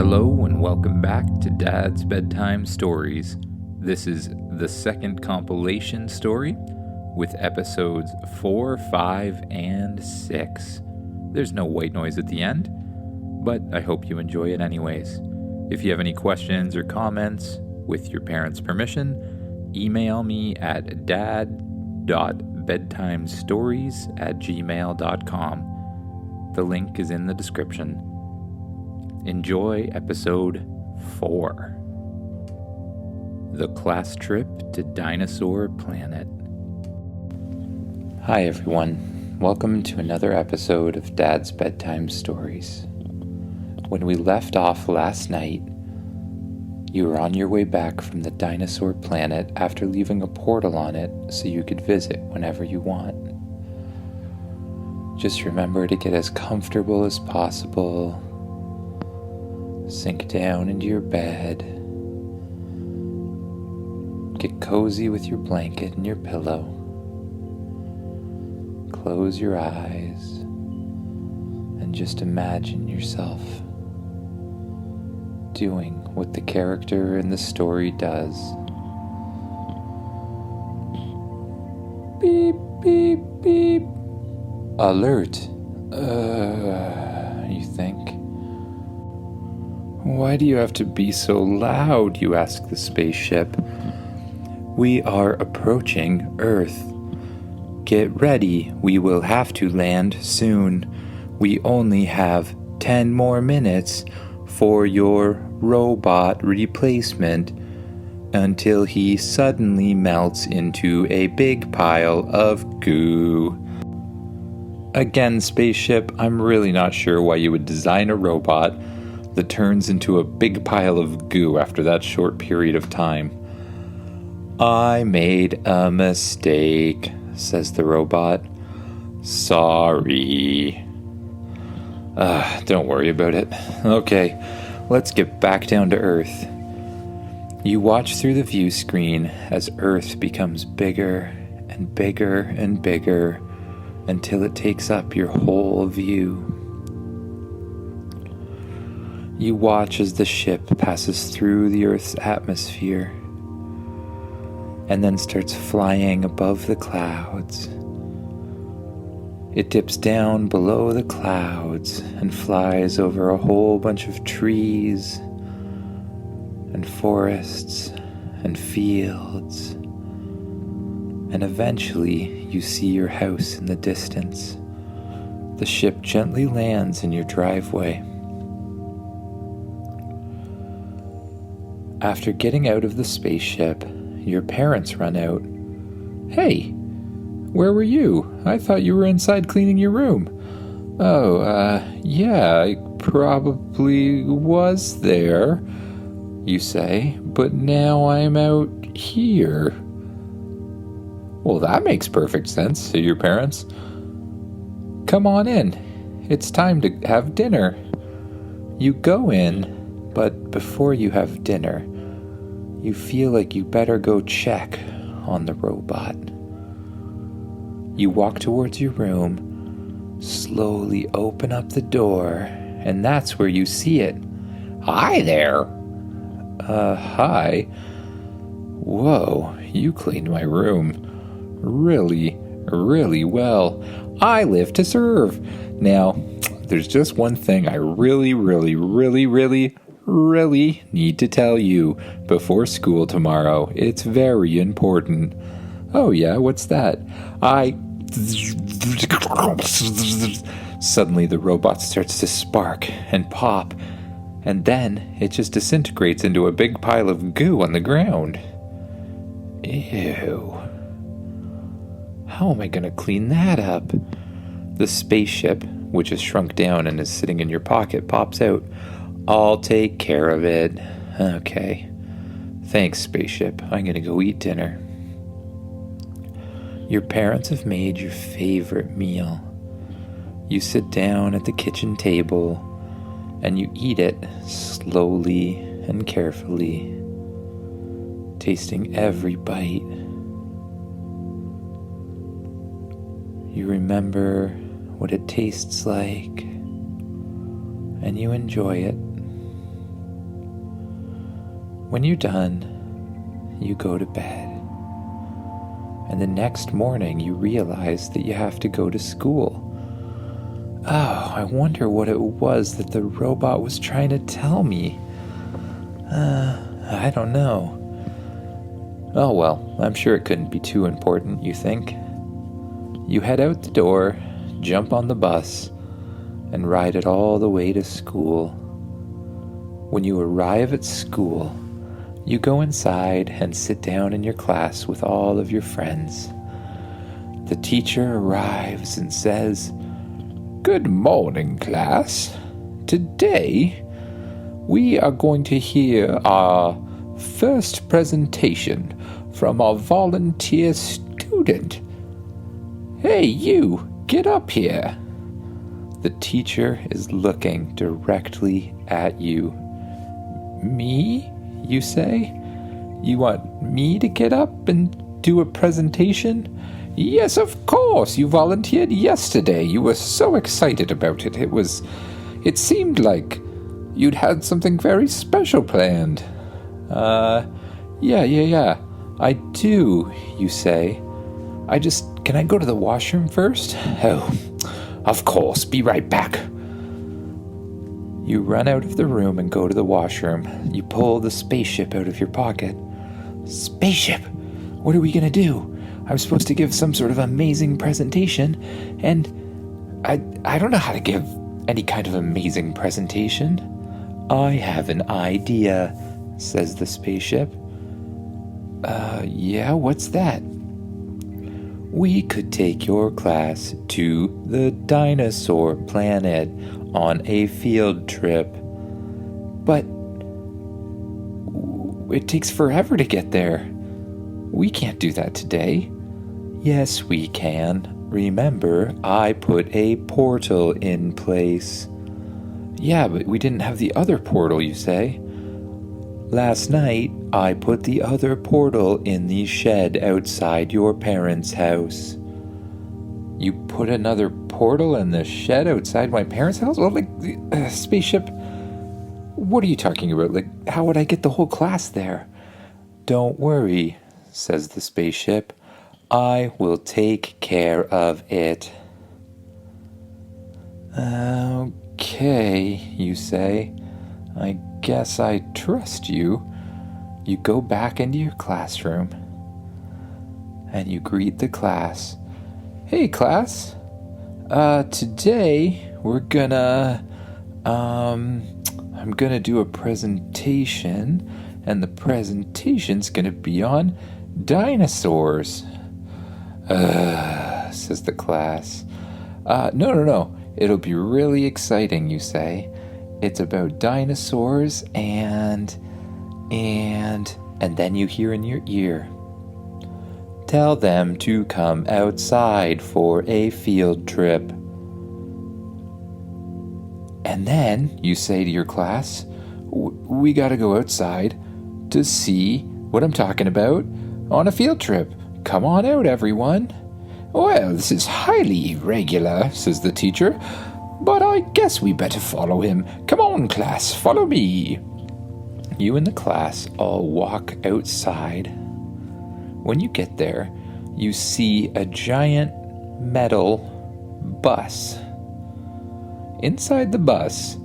Hello and welcome back to Dad's Bedtime Stories. This is the second compilation story with episodes 4, 5, and 6. There's no white noise at the end, but I hope you enjoy it anyways. If you have any questions or comments, with your parents' permission, email me at dad.bedtimestories@gmail.com. The link is in the description. Enjoy episode 4. The class trip to Dinosaur Planet. Hi everyone, welcome to another episode of Dad's Bedtime Stories. When we left off last night, you were on your way back from the Dinosaur Planet after leaving a portal on it so you could visit whenever you want. Just remember to get as comfortable as possible. Sink down into your bed. Get cozy with your blanket and your pillow. Close your eyes and just imagine yourself doing what the character in the story does. Beep, beep, beep. Alert. You think? Why do you have to be so loud? You ask the spaceship. We are approaching Earth. Get ready, we will have to land soon. We only have 10 more minutes for your robot replacement until he suddenly melts into a big pile of goo. Again, spaceship, I'm really not sure why you would design a robot that turns into a big pile of goo after that short period of time. I made a mistake, says the robot. Sorry. Don't worry about it. Okay, let's get back down to Earth. You watch through the view screen as Earth becomes bigger and bigger and bigger until it takes up your whole view. You watch as the ship passes through the Earth's atmosphere and then starts flying above the clouds. It dips down below the clouds and flies over a whole bunch of trees and forests and fields. And eventually you see your house in the distance. The ship gently lands in your driveway. After getting out of the spaceship, your parents run out. Hey, where were you? I thought you were inside cleaning your room. Yeah, I probably was there, you say, but now I'm out here. Well, that makes perfect sense, say your parents. Come on in. It's time to have dinner. You go in, but before you have dinner, you feel like you better go check on the robot. You walk towards your room, slowly open up the door, and that's where you see it. Hi there. Hi. Whoa, you cleaned my room really, really well. I live to serve. Now, there's just one thing I really need to tell you before school tomorrow. It's very important. Oh yeah, what's that? Suddenly the robot starts to spark and pop, and then it just disintegrates into a big pile of goo on the ground. Ew. How am I gonna clean that up? The spaceship, which is shrunk down and is sitting in your pocket, pops out. I'll take care of it. Okay. Thanks, spaceship. I'm gonna go eat dinner. Your parents have made your favorite meal. You sit down at the kitchen table and you eat it slowly and carefully, tasting every bite. You remember what it tastes like and you enjoy it. When you're done, you go to bed. And the next morning you realize that you have to go to school. Oh, I wonder what it was that the robot was trying to tell me. I don't know. Oh well, I'm sure it couldn't be too important, you think. You head out the door, jump on the bus, and ride it all the way to school. When you arrive at school, you go inside and sit down in your class with all of your friends. The teacher arrives and says, "Good morning, class. Today, we are going to hear our first presentation from our volunteer student. Hey, you, get up here." The teacher is looking directly at you. "Me?" you say? "You want me to get up and do a presentation?" "Yes, of course. You volunteered yesterday. You were so excited about it. It seemed like you'd had something very special planned." Yeah. I do," you say. Can I go to the washroom first?" "Oh, of course. Be right back." You run out of the room and go to the washroom. You pull the spaceship out of your pocket. "Spaceship? What are we going to do? I'm supposed to give some sort of amazing presentation, and I don't know how to give any kind of amazing presentation." "I have an idea," says the spaceship. Yeah, what's that?" "We could take your class to the Dinosaur Planet on a field trip." "But it takes forever to get there. We can't do that today." "Yes, we can. Remember, I put a portal in place." "Yeah, but we didn't have the other portal, you say?" "Last night, I put the other portal in the shed outside your parents' house." "You put another portal in the shed outside my parents' house?" "Well, spaceship, what are you talking about? How would I get the whole class there?" "Don't worry," says the spaceship. "I will take care of it." "Okay," you say. "I guess I trust you." You go back into your classroom and you greet the class. "Hey, class. Today I'm gonna do a presentation, and the presentation's gonna be on dinosaurs." Says the class. No. It'll be really exciting," you say. "It's about dinosaurs and then you hear in your ear, "Tell them to come outside for a field trip." And then you say to your class, "We gotta go outside to see what I'm talking about on a field trip. Come on out, everyone." "Well, this is highly irregular," says the teacher, "but I guess we better follow him. Come on, class, follow me." You and the class all walk outside. When you get there, you see a giant metal bus. Inside the bus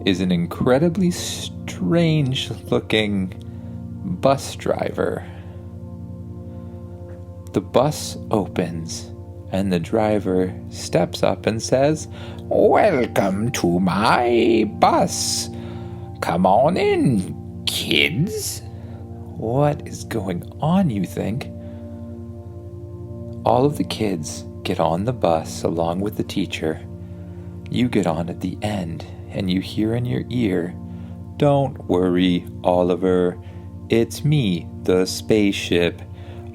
is an incredibly strange-looking bus driver. The bus opens, and the driver steps up and says, "Welcome to my bus. Come on in, kids." What is going on, you think? All of the kids get on the bus along with the teacher. You get on at the end, and you hear in your ear, "Don't worry, Oliver. It's me, the spaceship.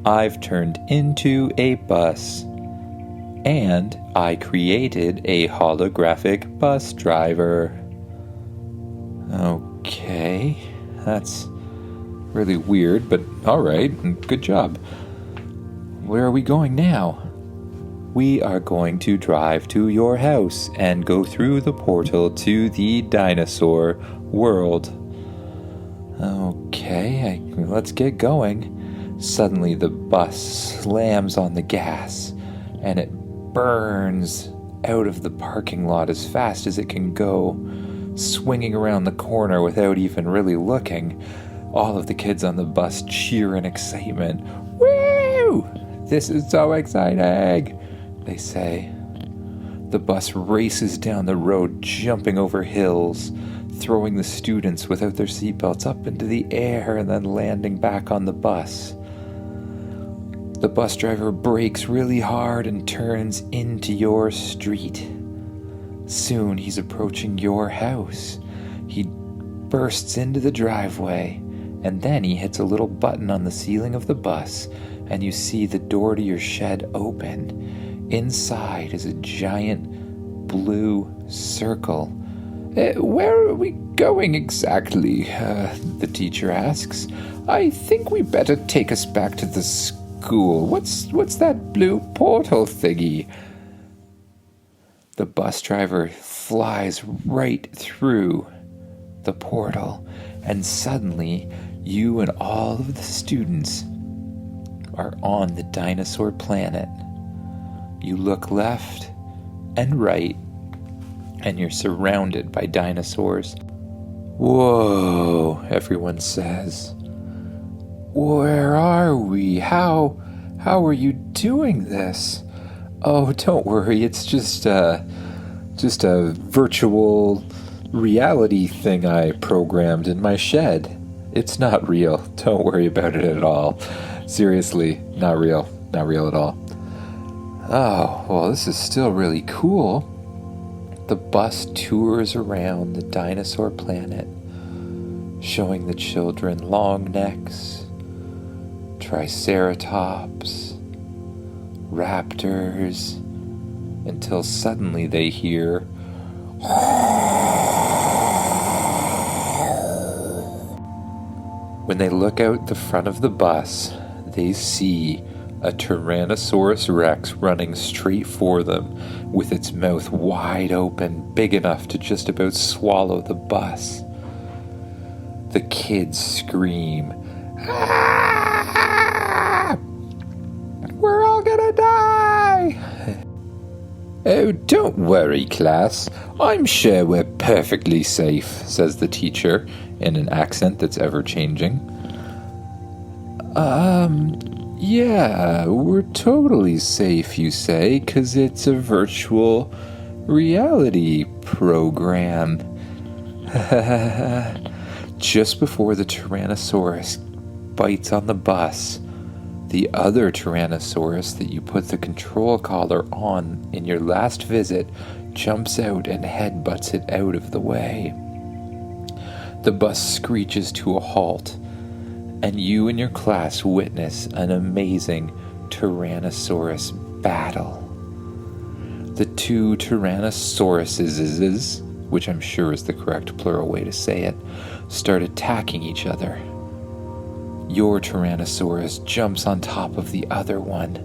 I've turned into a bus. And I created a holographic bus driver." Okay, that's really weird, but alright, good job. Where are we going now? "We are going to drive to your house and go through the portal to the dinosaur world." Okay. Okay, let's get going. Suddenly the bus slams on the gas, and it burns out of the parking lot as fast as it can go, swinging around the corner without even really looking. All of the kids on the bus cheer in excitement. Woo! This is so exciting, they say. The bus races down the road, jumping over hills, throwing the students without their seatbelts up into the air and then landing back on the bus. The bus driver brakes really hard and turns into your street. Soon he's approaching your house. He bursts into the driveway, and then he hits a little button on the ceiling of the bus, and you see the door to your shed open. Inside is a giant blue circle. Where are we going exactly? The teacher asks. I think we better take us back to the school. What's that blue portal thingy? The bus driver flies right through the portal, and suddenly you and all of the students are on the Dinosaur Planet. You look left and right, and you're surrounded by dinosaurs. Whoa, everyone says. Where are we? How are you doing this? Oh, don't worry, it's just a virtual reality thing I programmed in my shed. It's not real. Don't worry about it at all. Seriously, not real at all. Oh, well, this is still really cool. The bus tours around the Dinosaur Planet, showing the children long necks, triceratops, raptors, until suddenly they hear when they look out the front of the bus, they see a Tyrannosaurus Rex running straight for them with its mouth wide open, big enough to just about swallow the bus. The kids scream, "Ah! We're all gonna die!" Oh, don't worry, class. I'm sure we're perfectly safe, says the teacher in an accent that's ever-changing. Yeah, we're totally safe, you say, 'cause it's a virtual reality program. Just before the Tyrannosaurus bites on the bus, the other Tyrannosaurus that you put the control collar on in your last visit jumps out and headbutts it out of the way. The bus screeches to a halt, and you and your class witness an amazing Tyrannosaurus battle. The two Tyrannosauruses, which I'm sure is the correct plural way to say it, start attacking each other. Your Tyrannosaurus jumps on top of the other one.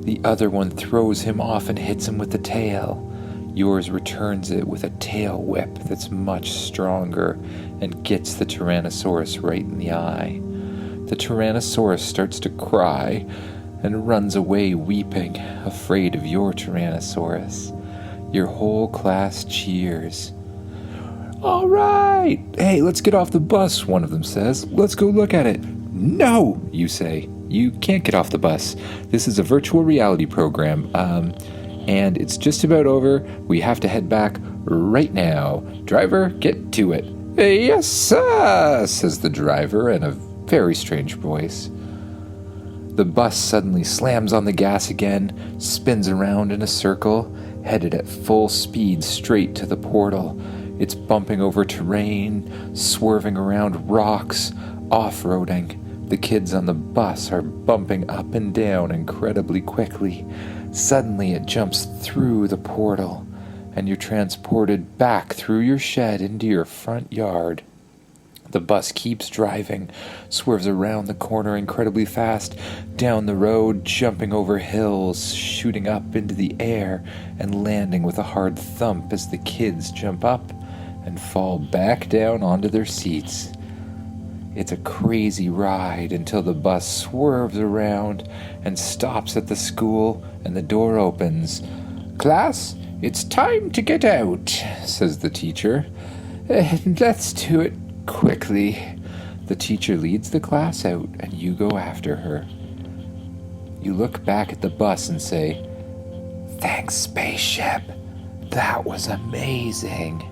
The other one throws him off and hits him with the tail. Yours returns it with a tail whip that's much stronger and gets the Tyrannosaurus right in the eye. The Tyrannosaurus starts to cry and runs away weeping, afraid of your Tyrannosaurus. Your whole class cheers. All right, hey, let's get off the bus, one of them says. Let's go look at it. No, you say. You can't get off the bus. This is a virtual reality program, and it's just about over. We have to head back right now. Driver, get to it. Yes, sir, says the driver in a very strange voice. The bus suddenly slams on the gas again, spins around in a circle, headed at full speed straight to the portal. It's bumping over terrain, swerving around rocks, off-roading. The kids on the bus are bumping up and down incredibly quickly. Suddenly it jumps through the portal, and you're transported back through your shed into your front yard. The bus keeps driving, swerves around the corner incredibly fast, down the road, jumping over hills, shooting up into the air, and landing with a hard thump as the kids jump up and fall back down onto their seats. It's a crazy ride until the bus swerves around and stops at the school and the door opens. "Class, it's time to get out," says the teacher. "Let's do it quickly." The teacher leads the class out and you go after her. You look back at the bus and say, "Thanks, spaceship. That was amazing."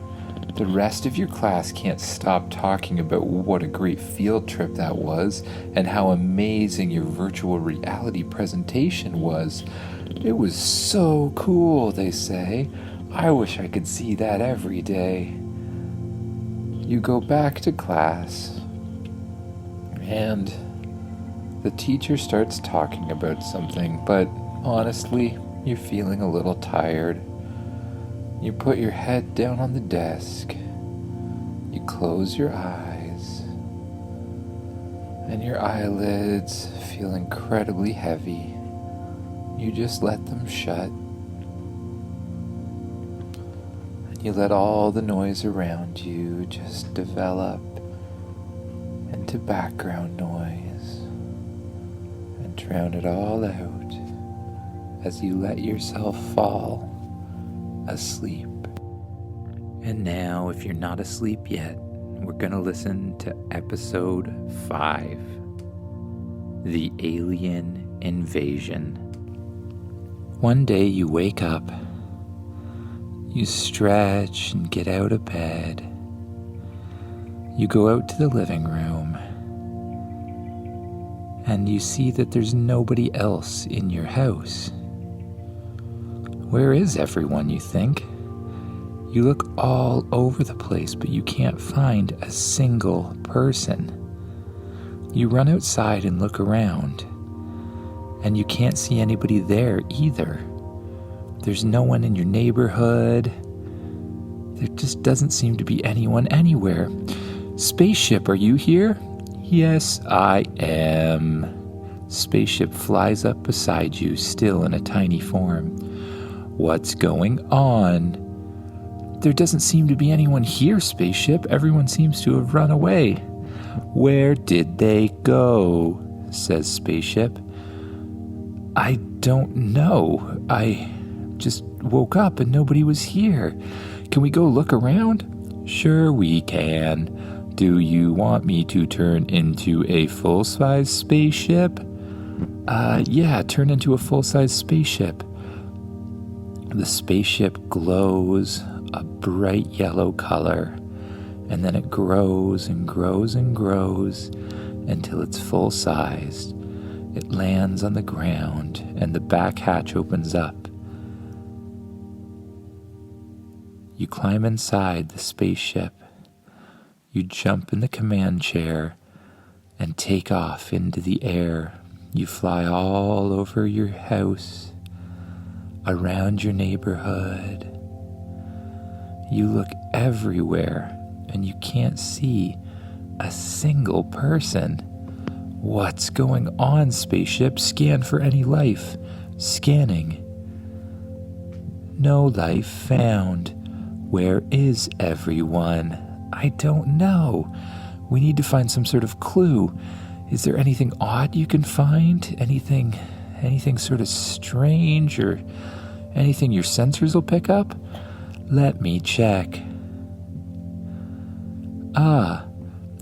The rest of your class can't stop talking about what a great field trip that was and how amazing your virtual reality presentation was. "It was so cool," they say. "I wish I could see that every day." You go back to class, and the teacher starts talking about something, but honestly, you're feeling a little tired. You put your head down on the desk, you close your eyes, and your eyelids feel incredibly heavy. You just let them shut, and you let all the noise around you just develop into background noise and drown it all out as you let yourself fall asleep. And now, if you're not asleep yet, we're going to listen to episode 5, The Alien Invasion. One day you wake up, you stretch and get out of bed. You go out to the living room, and you see that there's nobody else in your house. Where is everyone, you think? You look all over the place, but you can't find a single person. You run outside and look around, and you can't see anybody there either. There's no one in your neighborhood. There just doesn't seem to be anyone anywhere. "Spaceship, are you here?" "Yes, I am." Spaceship flies up beside you, still in a tiny form. "What's going on?" "There doesn't seem to be anyone here, Spaceship. Everyone seems to have run away." "Where did they go?" says Spaceship. "I don't know. I just woke up and nobody was here. Can we go look around?" "Sure we can. Do you want me to turn into a full-size spaceship?" Yeah, turn into a full-size spaceship." The spaceship glows a bright yellow color, and then it grows and grows and grows until it's full-sized. It lands on the ground, and the back hatch opens up. You climb inside the spaceship. You jump in the command chair and take off into the air. You fly all over your house, around your neighborhood. You look everywhere, and you can't see a single person. "What's going on, Spaceship? Scan for any life." "Scanning." "No life found. Where is everyone?" "I don't know. We need to find some sort of clue. Is there anything odd you can find? Anything sort of strange, or anything your sensors will pick up?" "Let me check."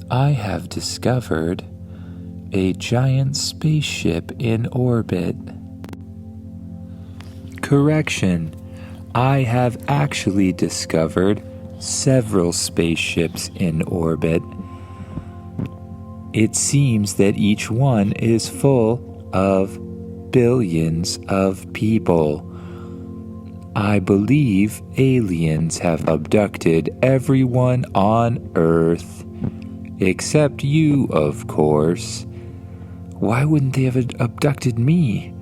I have discovered a giant spaceship in orbit." "Correction. I have actually discovered several spaceships in orbit. It seems that each one is full of billions of people. I believe aliens have abducted everyone on Earth. Except you, of course." "Why wouldn't they have abducted me?"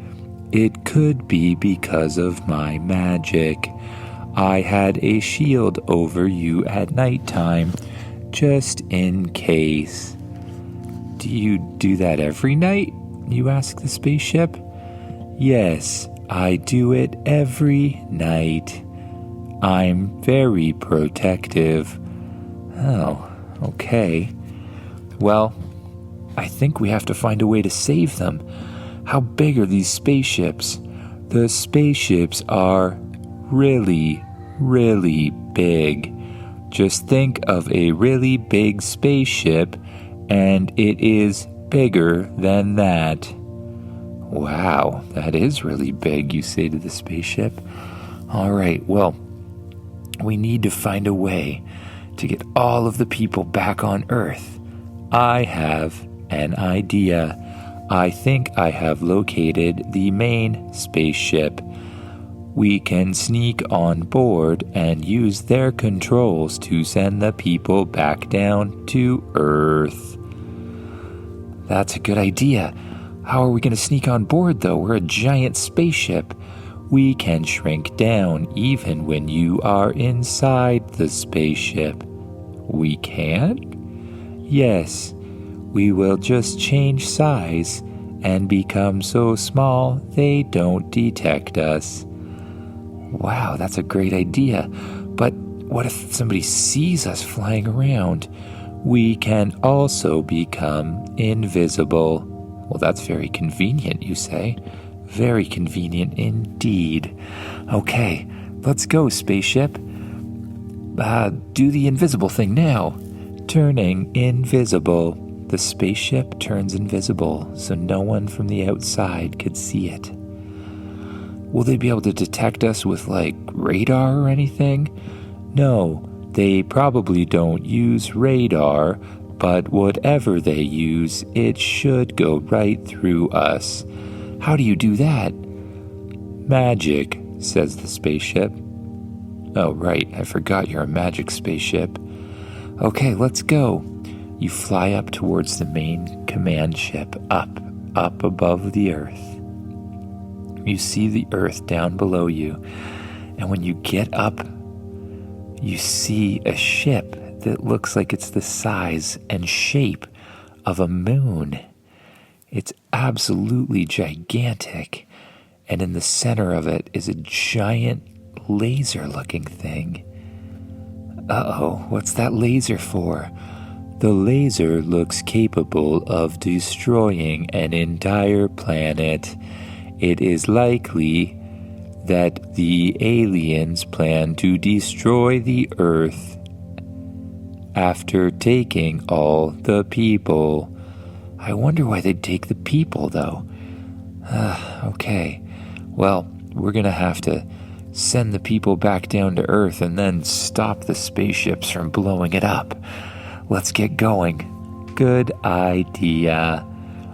"It could be because of my magic. I had a shield over you at nighttime, just in case." "Do you do that every night?" you ask the spaceship. "Yes, I do it every night. I'm very protective." "Oh, okay. Well, I think we have to find a way to save them. How big are these spaceships? The spaceships are really, really big. Just think of a really big spaceship, and it is bigger than that. Wow, that is really big, you say to the spaceship. All right, well, we need to find a way to get all of the people back on Earth. I have an idea. I think I have located the main spaceship. We can sneak on board and use their controls to send the people back down to Earth. That's a good idea. How are we going to sneak on board, though? We're a giant spaceship. We can shrink down even when you are inside the spaceship. We can? Yes. We will just change size and become so small they don't detect us. Wow, that's a great idea. But what if somebody sees us flying around? We can also become invisible. Well, that's very convenient, you say. Very convenient indeed. Okay, let's go, spaceship. Do the invisible thing now. Turning invisible. The spaceship turns invisible, so no one from the outside could see it. Will they be able to detect us with, radar or anything? No, they probably don't use radar, but whatever they use, it should go right through us. How do you do that? Magic, says the spaceship. Oh, right, I forgot you're a magic spaceship. Okay, let's go. You fly up towards the main command ship, up above the Earth. You see the Earth down below you, and when you get up, you see a ship that looks like it's the size and shape of a moon. It's absolutely gigantic, and in the center of it is a giant laser-looking thing. Uh-oh, what's that laser for? The laser looks capable of destroying an entire planet. It is likely that the aliens plan to destroy the Earth after taking all the people. I wonder why they'd take the people, though. Okay, well, we're gonna have to send the people back down to Earth and then stop the spaceships from blowing it up. Let's get going. Good idea.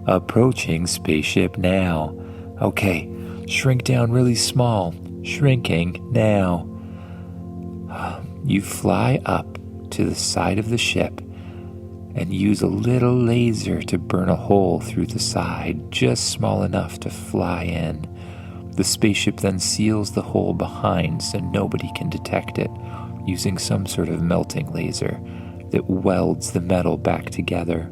Approaching spaceship now. Okay, shrink down really small. Shrinking now. You fly up to the side of the ship and use a little laser to burn a hole through the side, just small enough to fly in. The spaceship then seals the hole behind so nobody can detect it, using some sort of melting laser that welds the metal back together.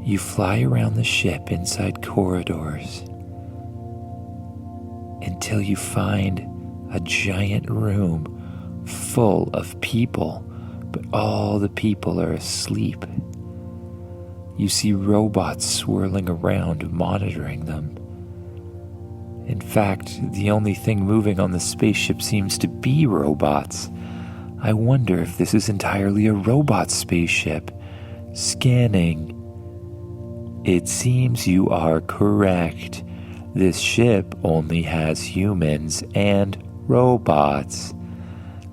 You fly around the ship inside corridors until you find a giant room full of people, but all the people are asleep. You see robots swirling around, monitoring them. In fact, the only thing moving on the spaceship seems to be robots. I wonder if this is entirely a robot spaceship. Scanning. It seems you are correct. This ship only has humans and robots.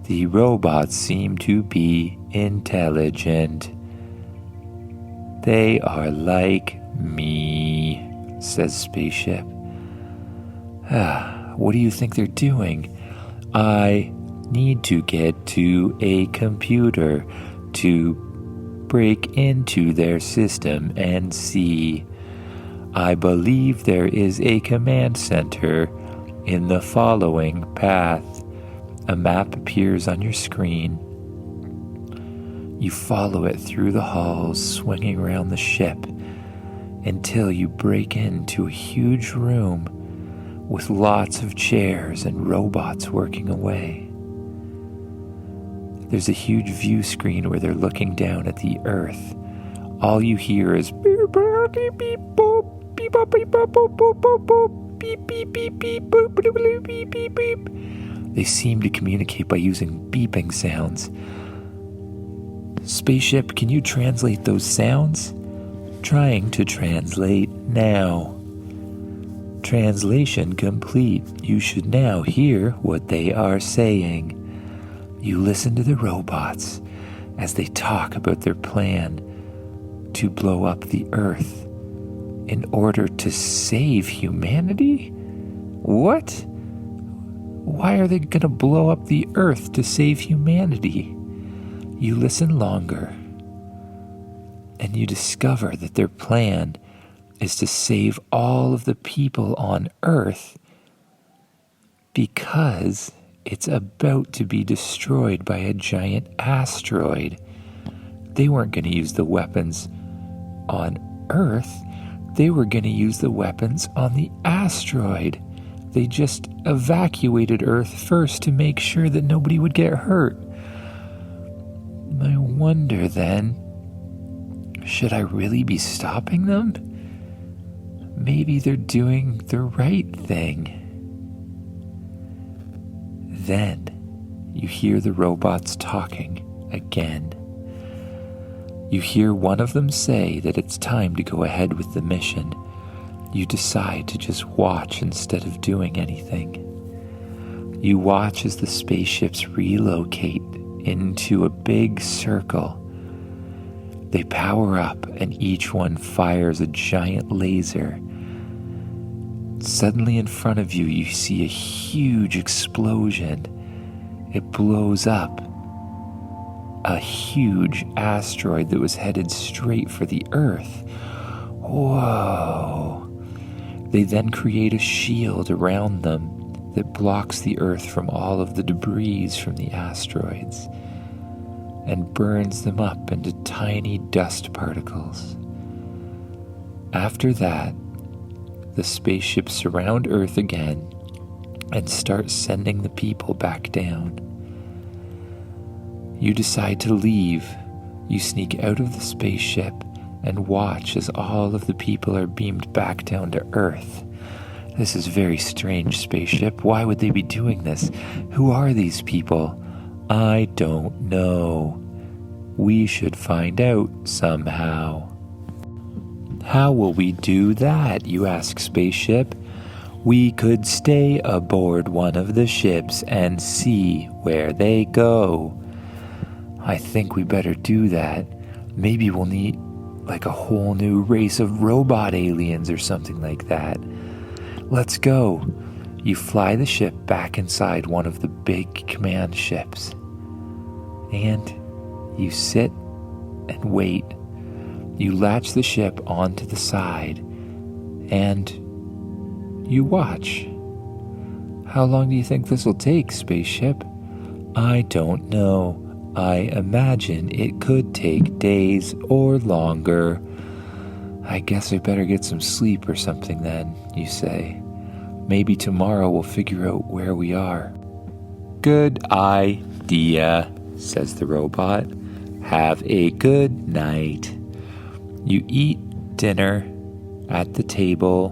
The robots seem to be intelligent. They are like me, says Spaceship. What do you think they're doing? I need to get to a computer to break into their system and see. I believe there is a command center in the following path. A map appears on your screen. You follow it through the halls, swinging around the ship, until you break into a huge room with lots of chairs and robots working away. There's a huge view screen where they're looking down at the Earth. All you hear is beep, beep, beep, boop, beep, boop, beep, boop, boop, boop, boop, boop, beep, beep, beep, beep, boop, beep, beep, beep, beep. They seem to communicate by using beeping sounds. Spaceship, can you translate those sounds? Trying to translate now. Translation complete. You should now hear what they are saying. You listen to the robots as they talk about their plan to blow up the Earth in order to save humanity? What? Why are they going to blow up the Earth to save humanity? You listen longer, and you discover that their plan is to save all of the people on Earth because it's about to be destroyed by a giant asteroid. They weren't going to use the weapons on Earth. They were going to use the weapons on the asteroid. They just evacuated Earth first to make sure that nobody would get hurt. I wonder then, should I really be stopping them? Maybe they're doing the right thing. Then you hear the robots talking again. You hear one of them say that it's time to go ahead with the mission. You decide to just watch instead of doing anything. You watch as the spaceships relocate into a big circle. They power up and each one fires a giant laser. Suddenly in front of you, you see a huge explosion. It blows up a huge asteroid that was headed straight for the Earth. Whoa! They then create a shield around them that blocks the Earth from all of the debris from the asteroids and burns them up into tiny dust particles. After that, the spaceships surround Earth again and start sending the people back down. You decide to leave. You sneak out of the spaceship and watch as all of the people are beamed back down to Earth. This is very strange, spaceship. Why would they be doing this? Who are these people? I don't know. We should find out somehow. How will we do that, you ask, spaceship? We could stay aboard one of the ships and see where they go. I think we better do that. Maybe we'll need like a whole new race of robot aliens or something like that. Let's go. You fly the ship back inside one of the big command ships. And you sit and wait. You latch the ship onto the side and you watch. How long do you think this will take, spaceship? I don't know. I imagine it could take days or longer. I guess I better get some sleep or something then, you say. Maybe tomorrow we'll figure out where we are. Good idea, says the robot. Have a good night. You eat dinner at the table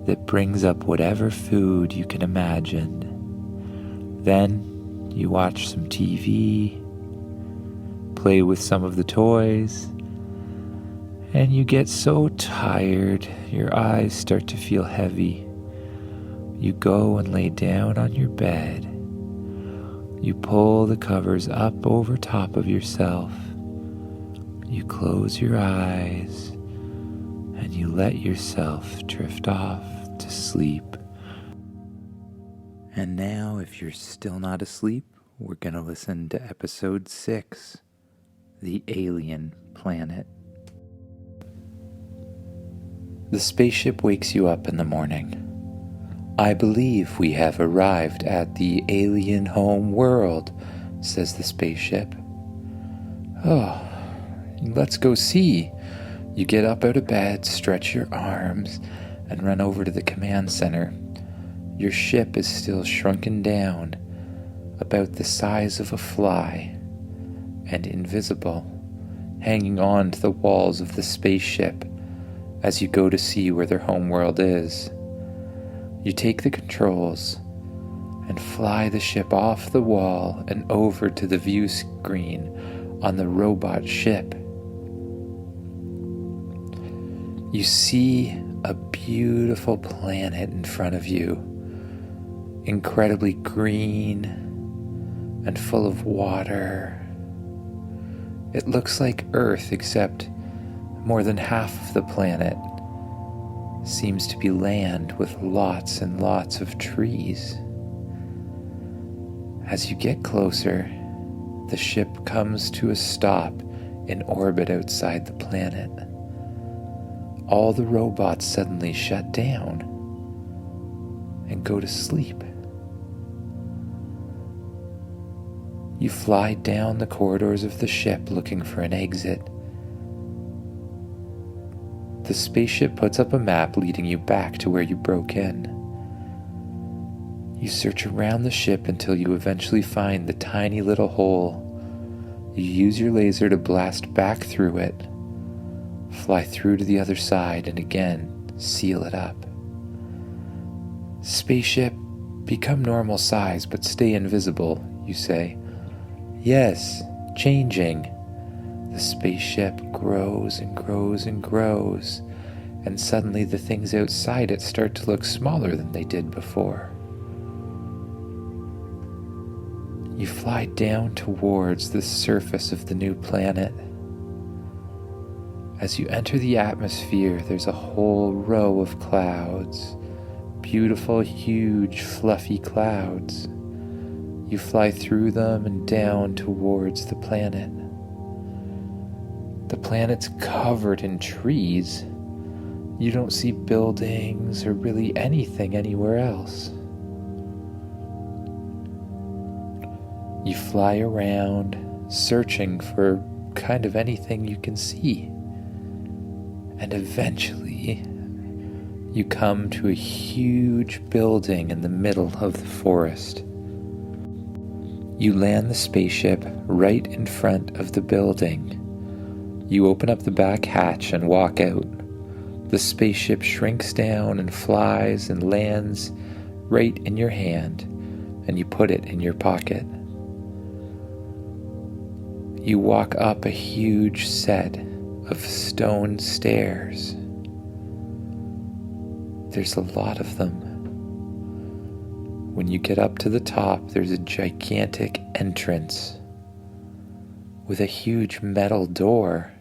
that brings up whatever food you can imagine. Then you watch some TV, play with some of the toys, and you get so tired, your eyes start to feel heavy. You go and lay down on your bed. You pull the covers up over top of yourself. You close your eyes and you let yourself drift off to sleep. And now, if you're still not asleep, we're going to listen to episode 6, The Alien Planet. The spaceship wakes you up in the morning. I believe we have arrived at the alien home world, says the spaceship. Oh, let's go see. You get up out of bed, stretch your arms, and run over to the command center. Your ship is still shrunken down, about the size of a fly. and invisible, hanging on to the walls of the spaceship as you go to see where their homeworld is. You take the controls and fly the ship off the wall and over to the view screen on the robot ship. You see a beautiful planet in front of you, incredibly green and full of water. It looks like Earth, except more than half of the planet seems to be land with lots and lots of trees. As you get closer, the ship comes to a stop in orbit outside the planet. All the robots suddenly shut down and go to sleep. You fly down the corridors of the ship looking for an exit. The spaceship puts up a map leading you back to where you broke in. You search around the ship until you eventually find the tiny little hole. You use your laser to blast back through it, fly through to the other side, and again seal it up. Spaceship, become normal size but stay invisible, you say. Yes, changing. The spaceship grows and grows and grows, and suddenly the things outside it start to look smaller than they did before. You fly down towards the surface of the new planet. As you enter the atmosphere, there's a whole row of clouds, beautiful, huge, fluffy clouds. You fly through them and down towards the planet. The planet's covered in trees. You don't see buildings or really anything anywhere else. You fly around, searching for kind of anything you can see. And eventually, you come to a huge building in the middle of the forest. You land the spaceship right in front of the building. You open up the back hatch and walk out. The spaceship shrinks down and flies and lands right in your hand, and you put it in your pocket. You walk up a huge set of stone stairs. There's a lot of them. When you get up to the top, there's a gigantic entrance with a huge metal door.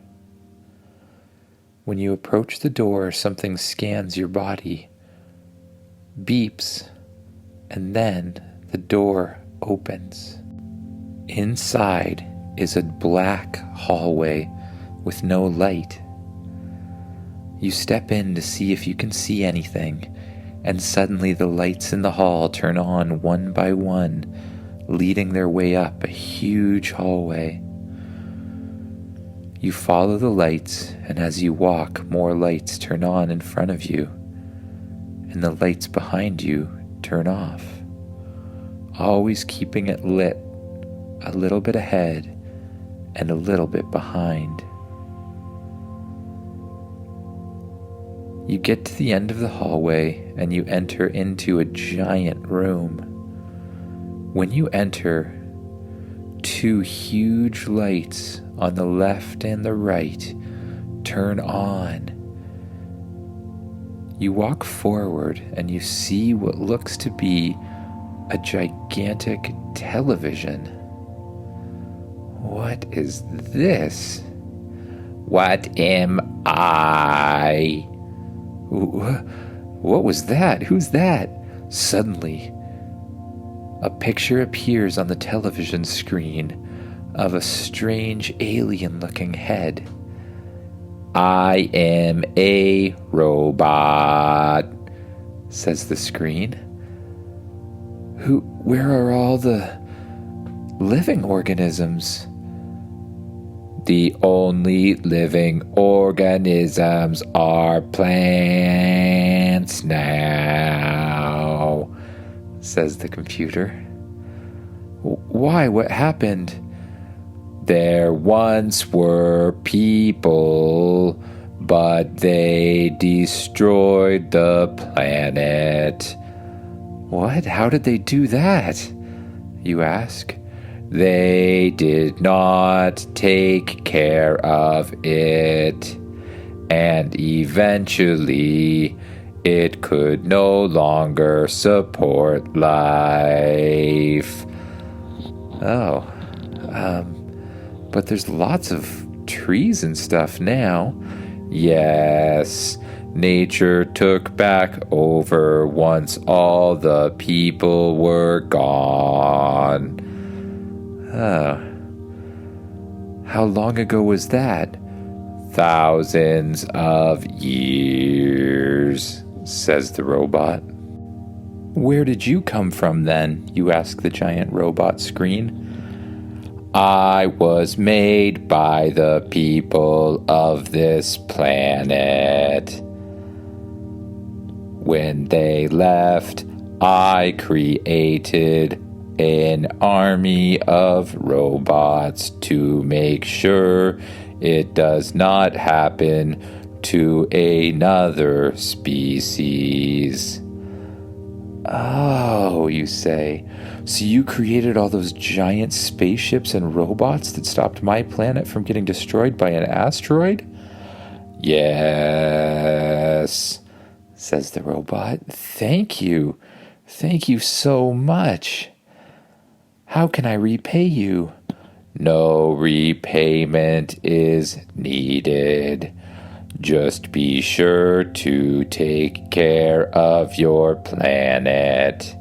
When you approach the door, something scans your body, beeps, and then the door opens. Inside is a black hallway with no light. You step in to see if you can see anything, and suddenly the lights in the hall turn on one by one, leading their way up a huge hallway. You follow the lights, and as you walk, more lights turn on in front of you, and the lights behind you turn off, always keeping it lit a little bit ahead and a little bit behind. You get to the end of the hallway and you enter into a giant room. When you enter, two huge lights on the left and the right turn on. You walk forward and you see what looks to be a gigantic television. What is this? What am I? What was that? Who's that? Suddenly, a picture appears on the television screen of a strange alien-looking head. I am a robot, says the screen. Where are all the living organisms? The only living organisms are plants now, says the computer. Why? What happened? There once were people, but they destroyed the planet. What? How did they do that? You ask. They did not take care of it, and eventually it could no longer support life. Oh, but there's lots of trees and stuff now. Yes, nature took back over once all the people were gone. Oh. How long ago was that? Thousands of years, says the robot. Where did you come from then? You ask the giant robot screen. I was made by the people of this planet. When they left, I created an army of robots to make sure it does not happen to another species. Oh, you say. So you created all those giant spaceships and robots that stopped my planet from getting destroyed by an asteroid? Yes, says the robot. Thank you. Thank you so much. How can I repay you? No repayment is needed. Just be sure to take care of your planet.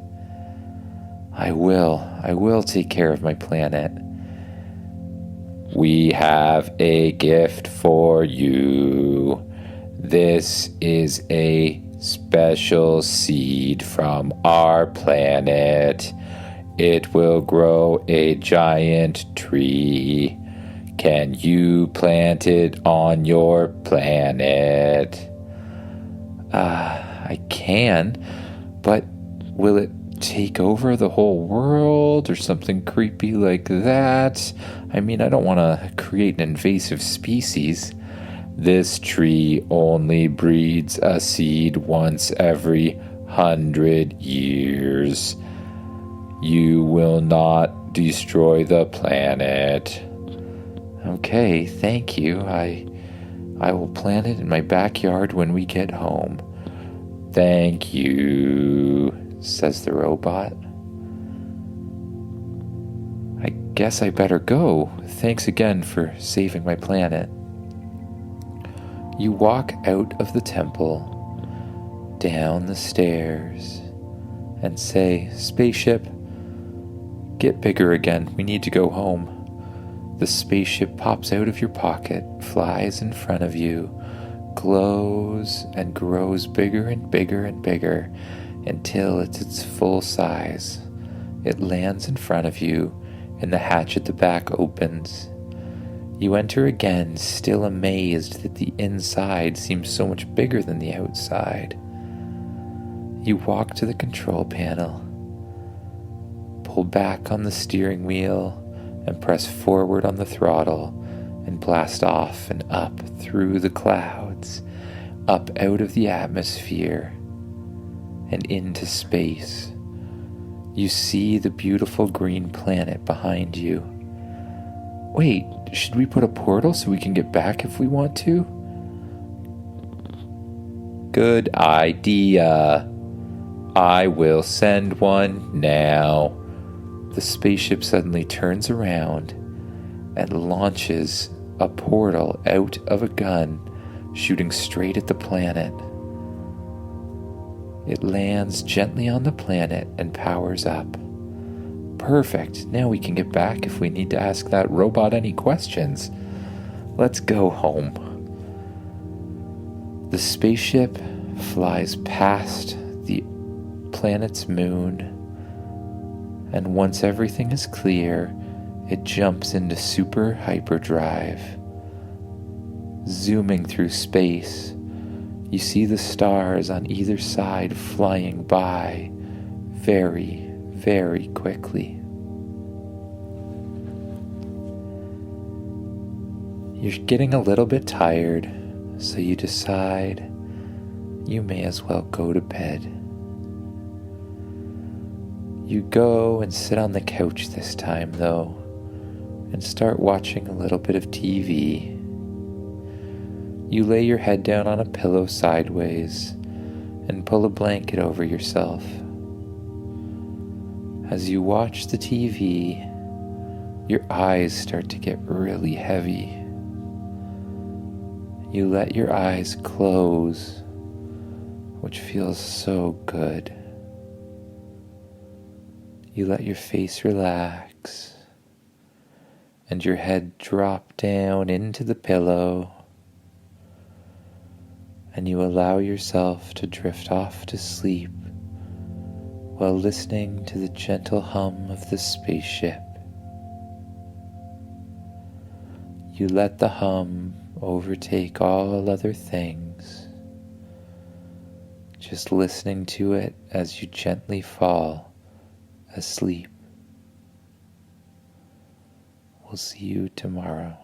I will take care of my planet. We have a gift for you. This is a special seed from our planet. It will grow a giant tree. Can you plant it on your planet? I can, but will it take over the whole world or something creepy like that? I mean, I don't want to create an invasive species. This tree only breeds a seed once every 100 years. You will not destroy the planet. Okay, thank you. I will plant it in my backyard when we get home. Thank you, says the robot. I guess I better go. Thanks again for saving my planet. You walk out of the temple, down the stairs, and say, "Spaceship, get bigger again. We need to go home." The spaceship pops out of your pocket, flies in front of you, glows and grows bigger and bigger and bigger until it's its full size. It lands in front of you, and the hatch at the back opens. You enter again, still amazed that the inside seems so much bigger than the outside. You walk to the control panel, pull back on the steering wheel, and press forward on the throttle and blast off and up through the clouds, up out of the atmosphere and into space. You see the beautiful green planet behind you. Wait, should we put a portal so we can get back if we want to? Good idea. I will send one now. The spaceship suddenly turns around and launches a portal out of a gun, shooting straight at the planet. It lands gently on the planet and powers up. Perfect. Now we can get back if we need to ask that robot any questions. Let's go home. The spaceship flies past the planet's moon, and once everything is clear, it jumps into super hyperdrive. Zooming through space, you see the stars on either side flying by very, very quickly. You're getting a little bit tired, so you decide you may as well go to bed. You go and sit on the couch this time, though, and start watching a little bit of TV. You lay your head down on a pillow sideways and pull a blanket over yourself. As you watch the TV, your eyes start to get really heavy. You let your eyes close, which feels so good. You let your face relax and your head drop down into the pillow, and you allow yourself to drift off to sleep while listening to the gentle hum of the spaceship. You let the hum overtake all other things, just listening to it as you gently fall asleep. We'll see you tomorrow.